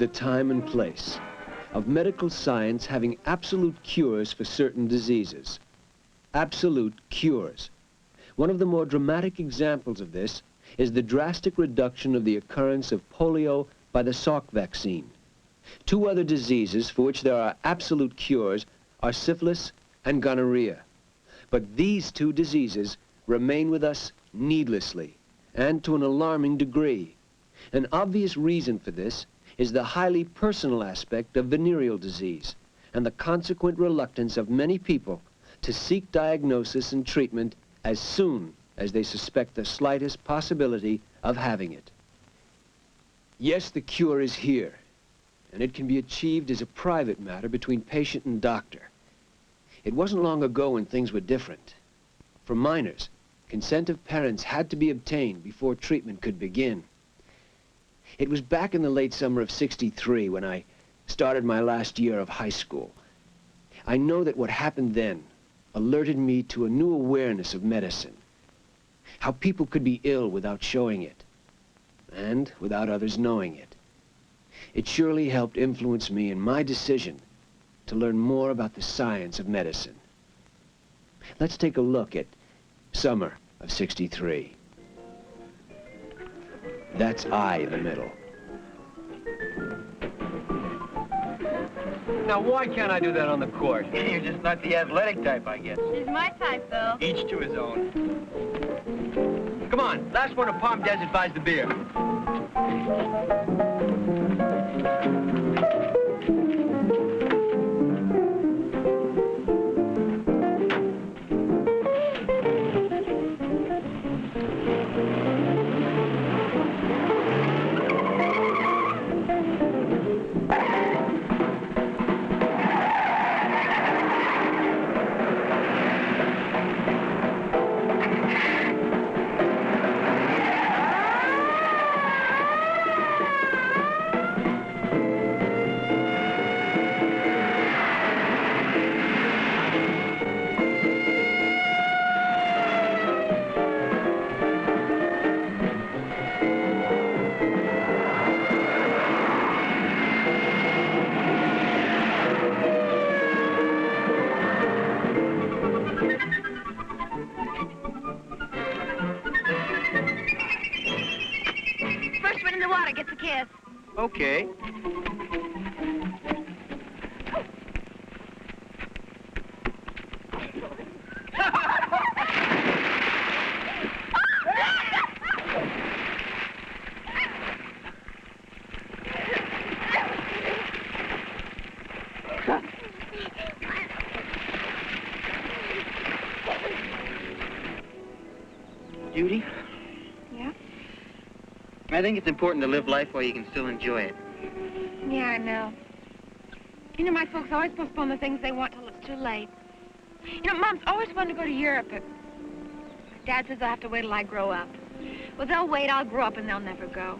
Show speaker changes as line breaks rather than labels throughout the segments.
the time and place of medical science having absolute cures for certain diseases. Absolute cures. One of the more dramatic examples of this is the drastic reduction of the occurrence of polio by the Salk vaccine. Two other diseases for which there are absolute cures are syphilis and gonorrhea. But these two diseases remain with us needlessly and to an alarming degree. An obvious reason for this is the highly personal aspect of venereal disease and the consequent reluctance of many people to seek diagnosis and treatment as soon as they suspect the slightest possibility of having it. Yes, the cure is here, and it can be achieved as a private matter between patient and doctor. It wasn't long ago when things were different. For minors, consent of parents had to be obtained before treatment could begin. It was back in the late summer of '63 when I started my last year of high school. I know that what happened then alerted me to a new awareness of medicine. How people could be ill without showing it, and without others knowing it. It surely helped influence me in my decision to learn more about the science of medicine. Let's take a look at summer of '63. That's I in the middle.
Now, why can't I do that on the court?
You're just not the athletic type, I guess.
She's my type, Bill.
Each to his own. Come on, last one to Palm Desert buys the beer.
Okay. Judy?
Yeah?
I think it's important to live life while you can still enjoy it.
Yeah, I know. You know, my folks always postpone the things they want till it's too late. You know, Mom's always wanted to go to Europe, but Dad says I'll have to wait till I grow up. Well, they'll wait, I'll grow up, and they'll never go.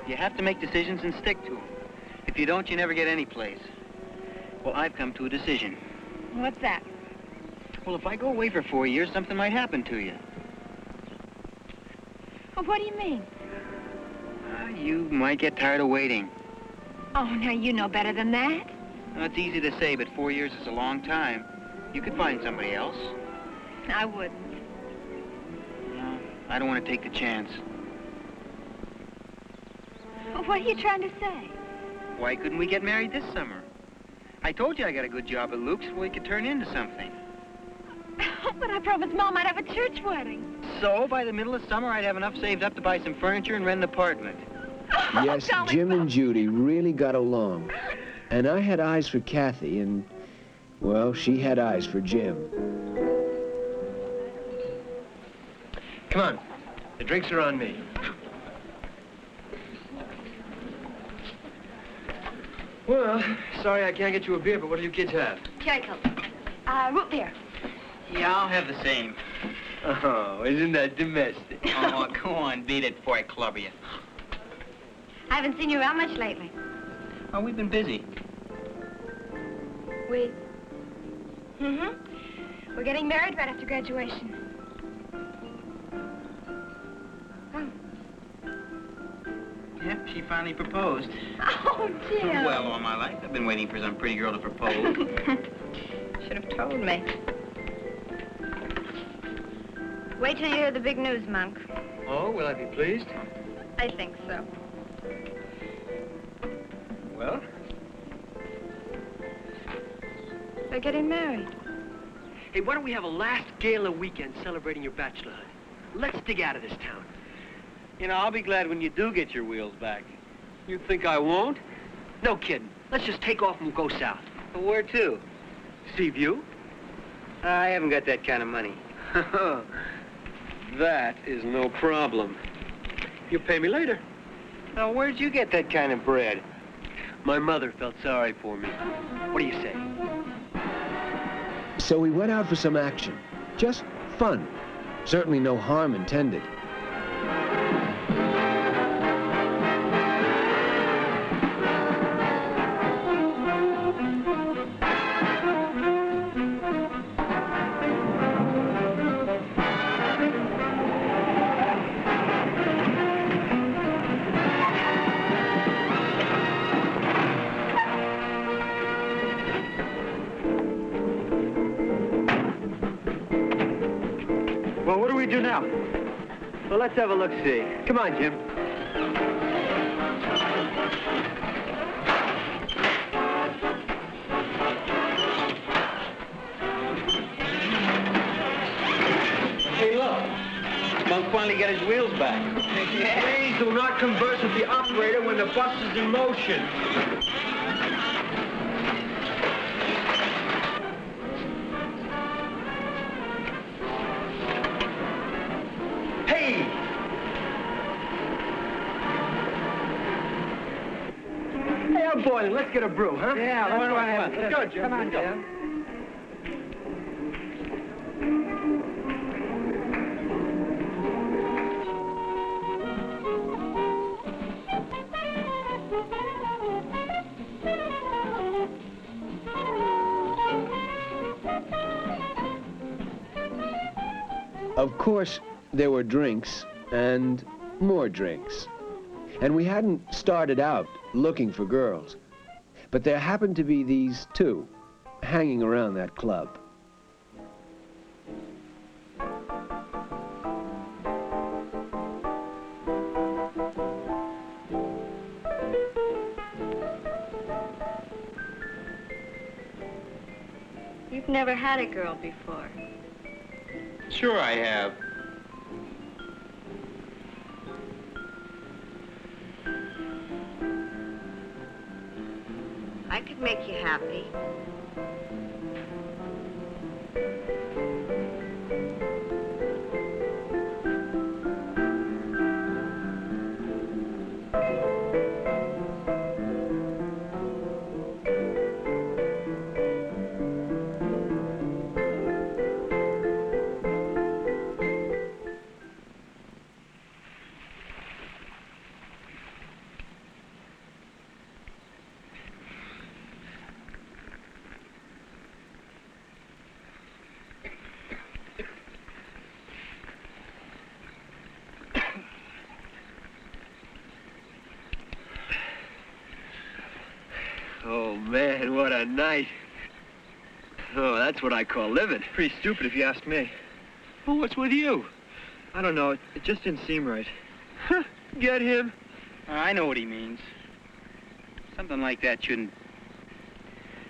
You have to make decisions and stick to them. If you don't, you never get any place. Well, I've come to a decision.
What's that?
Well, if I go away for 4 years, something might happen to you.
Well, what do you mean?
You might get tired of waiting.
Oh, now you know better than that.
Well, it's easy to say, but 4 years is a long time. You could find somebody else.
I wouldn't.
No, I don't want to take the chance.
Well, what are you trying to say?
Why couldn't we get married this summer? I told you I got a good job at Luke's where we could turn into something.
But I promised Mom I'd have a church wedding.
So, by the middle of summer, I'd have enough saved up to buy some furniture and rent an apartment.
Yes, Jim and Judy really got along. And I had eyes for Kathy, and, well, she had eyes for Jim.
Come on, the drinks are on me. Well, sorry I can't get you a beer, but what do you kids have?
Cherry Coke. Root beer.
Yeah, I'll have the same.
Oh, isn't that domestic?
Oh, go on, beat it before I clubber you.
I haven't seen you around much lately.
Oh, we've been busy.
Mm-hmm. We're getting married right after graduation. Oh.
Yeah, she finally proposed.
Oh, Jim.
Well, all my life I've been waiting for some pretty girl to propose.
Should have told me. Wait till you hear the big news, Monk.
Oh, will I be pleased?
I think so.
Well?
They're getting married.
Hey, why don't we have a last gala weekend celebrating your bachelorhood? Let's dig out of this town.
You know, I'll be glad when you do get your wheels back.
You think I won't? No kidding. Let's just take off and we'll go south.
But where to?
Seaview?
I haven't got that kind of money.
That is no problem. You'll pay me later.
Now, where'd you get that kind of bread?
My mother felt sorry for me. What do you say?
So we went out for some action. Just fun. Certainly no harm intended.
Well, what do we do now? Well, let's have a look-see. Come on, Jim.
Hey, look. Monk finally got his wheels back.
Please do not converse with the operator when the bus is in motion. Hey! Hey, I'm boiling. Let's get a brew, huh?
Yeah,
let's go, Jim.
Come on,
Let's go.
Jim.
Of course, there were drinks and more drinks. And we hadn't started out looking for girls. But there happened to be these two hanging around that club.
You've never had a girl before.
Sure I have.
I could make you happy.
Oh, man, what a night. Oh, that's what I call living.
Pretty stupid if you ask me.
Well, what's with you?
I don't know. It just didn't seem right.
Huh, get him?
I know what he means. Something like that shouldn't...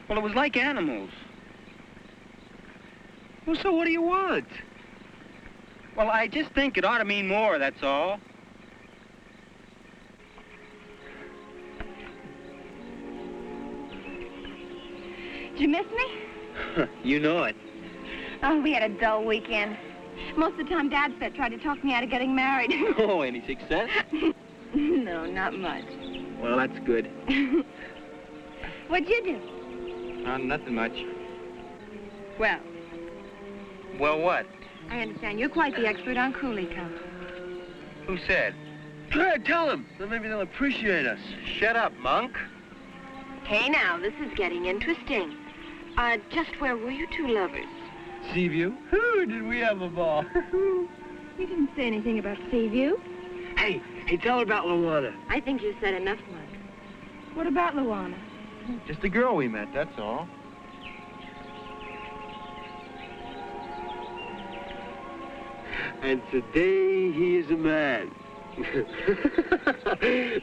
Well, it was like animals.
Well, so what do you want?
Well, I just think it ought to mean more, that's all.
Did you miss me?
You know it.
Oh, we had a dull weekend. Most of the time, Dad tried to talk me out of getting married.
Oh, any success?
No, not much.
Well, that's good.
What'd you do?
Nothing much.
Well,
Well, what?
I understand you're quite the expert on coolie cup.
Who said?
Good, tell him. Then maybe they'll appreciate us.
Shut up, Monk.
Okay, now, this is getting interesting. Just where were you two lovers?
Seaview? Ooh, did we have a ball?
You didn't say anything about Seaview.
Hey, Hey, tell her about Luana.
I think you said enough, Mike. What about Luana?
Just a girl we met, that's all.
And today he is a man.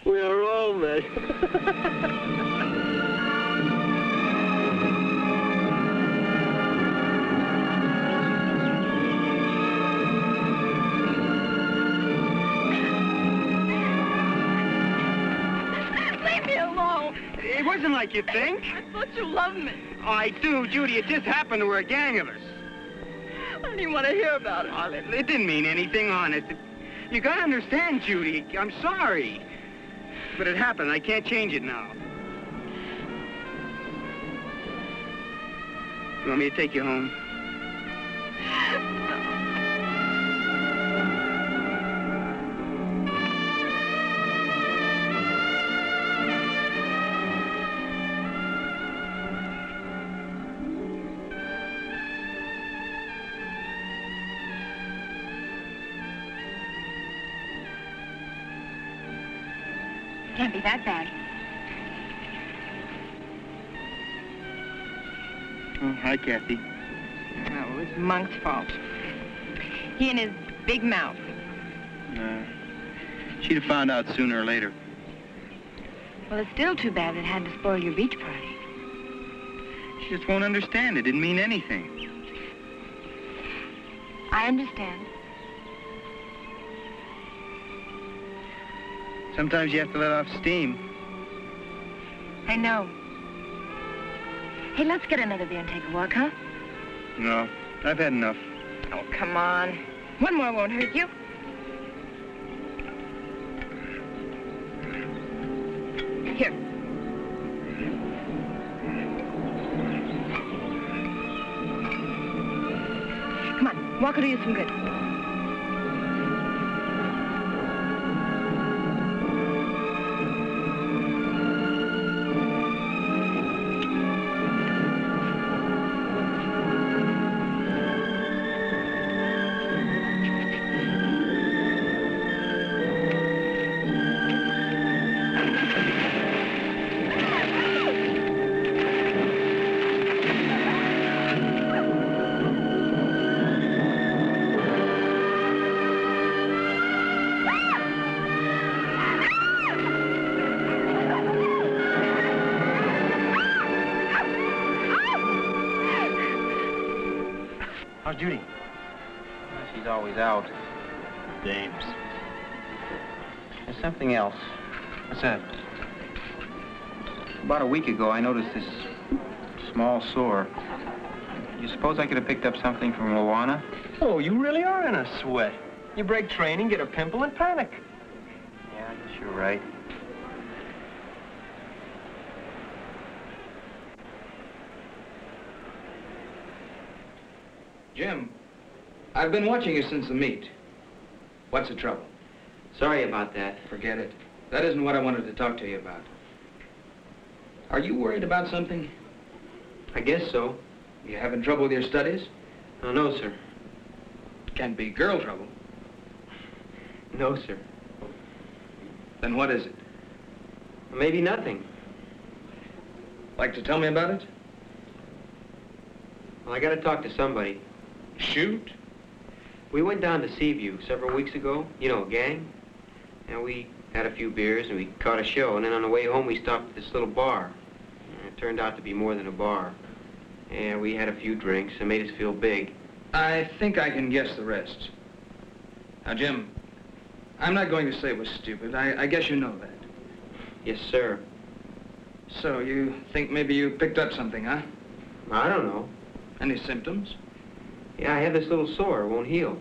We are all men.
Leave me alone.
It wasn't like you think.
I thought you loved me.
Oh, I do, Judy. It just happened. There were a gang of us.
I don't even want to hear about it.
Oh, it didn't mean anything, honest. You gotta understand, Judy. I'm sorry. But it happened. I can't change it now. You want me to take you home?
Can't be that bad.
Oh, hi, Kathy.
Oh, it was Monk's fault. He and his big mouth.
She'd have found out sooner or later.
Well, it's still too bad it had to spoil your beach party.
She just won't understand. It didn't mean anything.
I understand.
Sometimes you have to let off steam.
I know. Hey, let's get another beer and take a walk, huh?
No, I've had enough.
Oh, come on. One more won't hurt you. Here. Come on, walk will do you some good.
How's Judy? She's always out.
Dames.
There's something else. What's that? About a week ago, I noticed this small sore. You suppose I could have picked up something from Luana?
Oh, you really are in a sweat. You break training, get a pimple, and panic.
Yeah, I guess you're right.
Jim, I've been watching you since the meet. What's the trouble?
Sorry about that.
Forget it. That isn't what I wanted to talk to you about. Are you worried about something?
I guess so.
You having trouble with your studies?
Oh, no, sir.
Can't be girl trouble.
No, sir.
Then what is it?
Maybe nothing.
Like to tell me about it?
Well, I gotta talk to somebody.
Shoot.
We went down to Seaview several weeks ago, you know, a gang. And we had a few beers and we caught a show. And then on the way home, we stopped at this little bar. And it turned out to be more than a bar. And we had a few drinks and made us feel big.
I think I can guess the rest. Now, Jim, I'm not going to say it was stupid. I guess you know that.
Yes, sir.
So you think maybe you picked up something, huh?
I don't know.
Any symptoms?
Yeah, I have this little sore. It won't heal.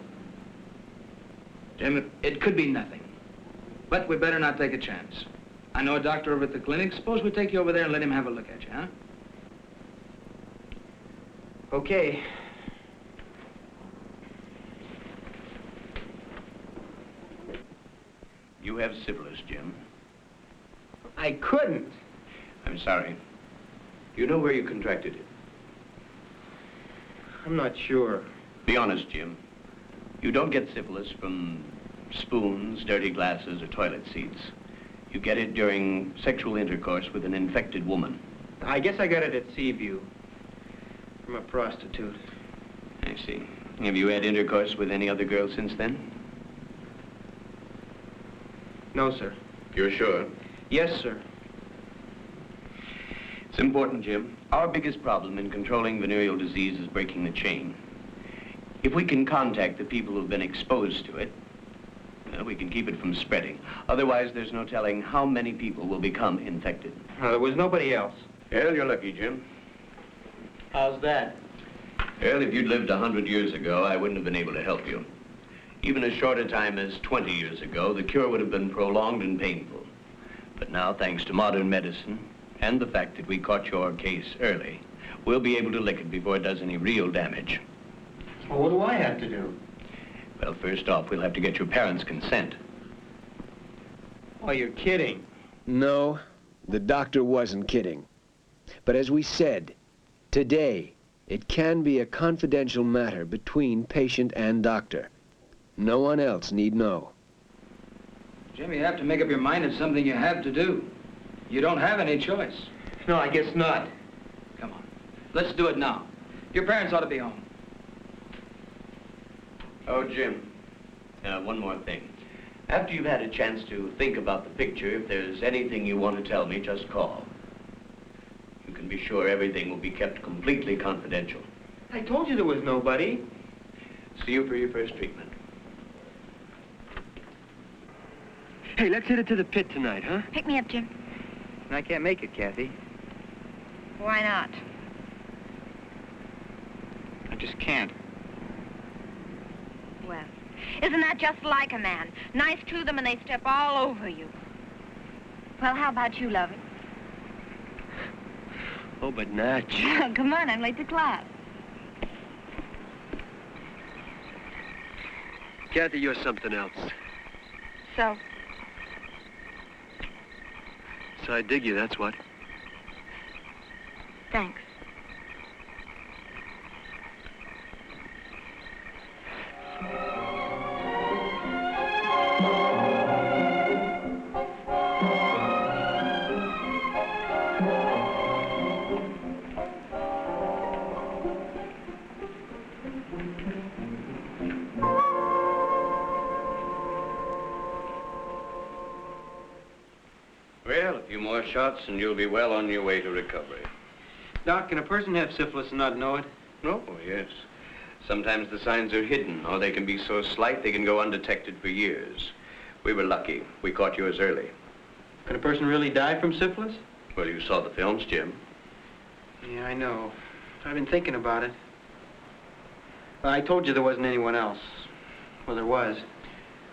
Jim, it could be nothing. But we better not take a chance. I know a doctor over at the clinic. Suppose we take you over there and let him have a look at you, huh?
Okay.
You have syphilis, Jim.
I couldn't.
I'm sorry. Do you know where you contracted it?
I'm not sure.
Be honest, Jim. You don't get syphilis from spoons, dirty glasses, or toilet seats. You get it during sexual intercourse with an infected woman.
I guess I got it at Seaview. From a prostitute.
I see. Have you had intercourse with any other girl since then?
No, sir.
You're sure?
Yes, sir.
It's important, Jim. Our biggest problem in controlling venereal disease is breaking the chain. If we can contact the people who've been exposed to it, well, we can keep it from spreading. Otherwise, there's no telling how many people will become infected.
There was nobody else.
Well, you're lucky, Jim.
How's that?
Well, if you'd lived 100 years ago, I wouldn't have been able to help you. Even as short a time as 20 years ago, the cure would have been prolonged and painful. But now, thanks to modern medicine and the fact that we caught your case early, we'll be able to lick it before it does any real damage.
Well, what do I have to do?
Well, first off, we'll have to get your parents' consent.
Oh, you're kidding.
No, the doctor wasn't kidding. But as we said, today, it can be a confidential matter between patient and doctor. No one else need know.
Jim, you have to make up your mind it's something you have to do. You don't have any choice.
No, I guess not.
Come on. Let's do it now. Your parents ought to be home.
Oh, Jim, one more thing. After you've had a chance to think about the picture, if there's anything you want to tell me, just call. You can be sure everything will be kept completely confidential.
I told you there was nobody.
See you for your first treatment.
Hey, let's hit it to the pit tonight, huh?
Pick me up, Jim.
I can't make it, Kathy.
Why not?
I just can't.
Well, isn't that just like a man? Nice to them and they step all over you. Well, how about you, lovey?
Oh, but Natch.
Come on, I'm late to class.
Kathy, you're something else.
So?
So I dig you, that's what.
Thanks.
Well, a few more shots and you'll be well on your way to recovery.
Doc, can a person have syphilis and not know it?
Oh, yes. Sometimes the signs are hidden, or they can be so slight they can go undetected for years. We were lucky. We caught yours early.
Can a person really die from syphilis?
Well, you saw the films, Jim.
Yeah, I know. I've been thinking about it. Well, I told you there wasn't anyone else. Well, there was.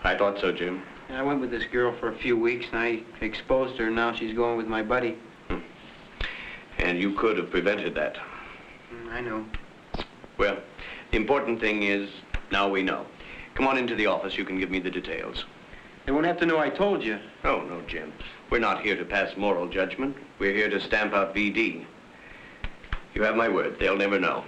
I thought so, Jim.
I went with this girl for a few weeks, and I exposed her, and now she's going with my buddy.
And you could have prevented that.
I know.
Well, the important thing is, now we know. Come on into the office. You can give me the details.
They won't have to know I told you.
Oh, no, Jim. We're not here to pass moral judgment. We're here to stamp out VD. You have my word. They'll never know.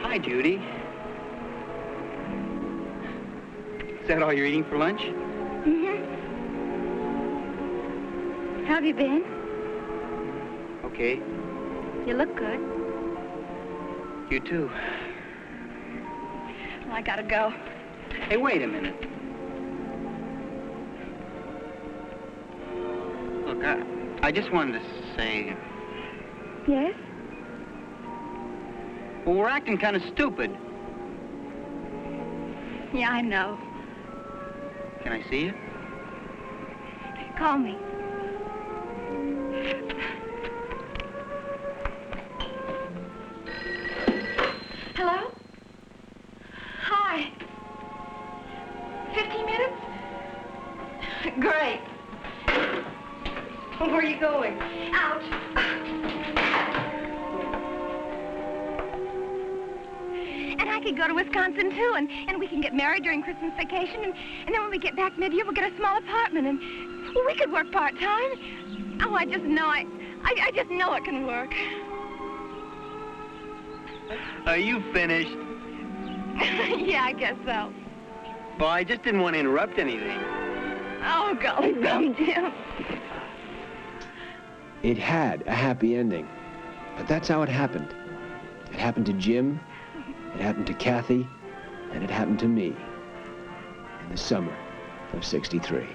Hi, Judy. Is that all you're eating for lunch?
Mm-hmm. How have you been?
Okay.
You look good.
You too.
Well, I gotta go.
Hey, wait a minute. Look, I just wanted to say...
Yes?
Well, we're acting kind of stupid.
Yeah, I know.
Can I see you?
Call me. Hello? Hi. 15 minutes? Great. Where are you going? Out. And I could go to Wisconsin, too, and we can get married during Christmas vacation, and then when we get back mid-year, we'll get a small apartment, and we could work part-time. Oh, I just know I just know it can work.
Are you finished?
Yeah, I guess so.
Well, I just didn't want to interrupt anything.
Oh, golly gum, Jim.
It had a happy ending, but that's how it happened. It happened to Jim, it happened to Kathy, and it happened to me in the summer of '63.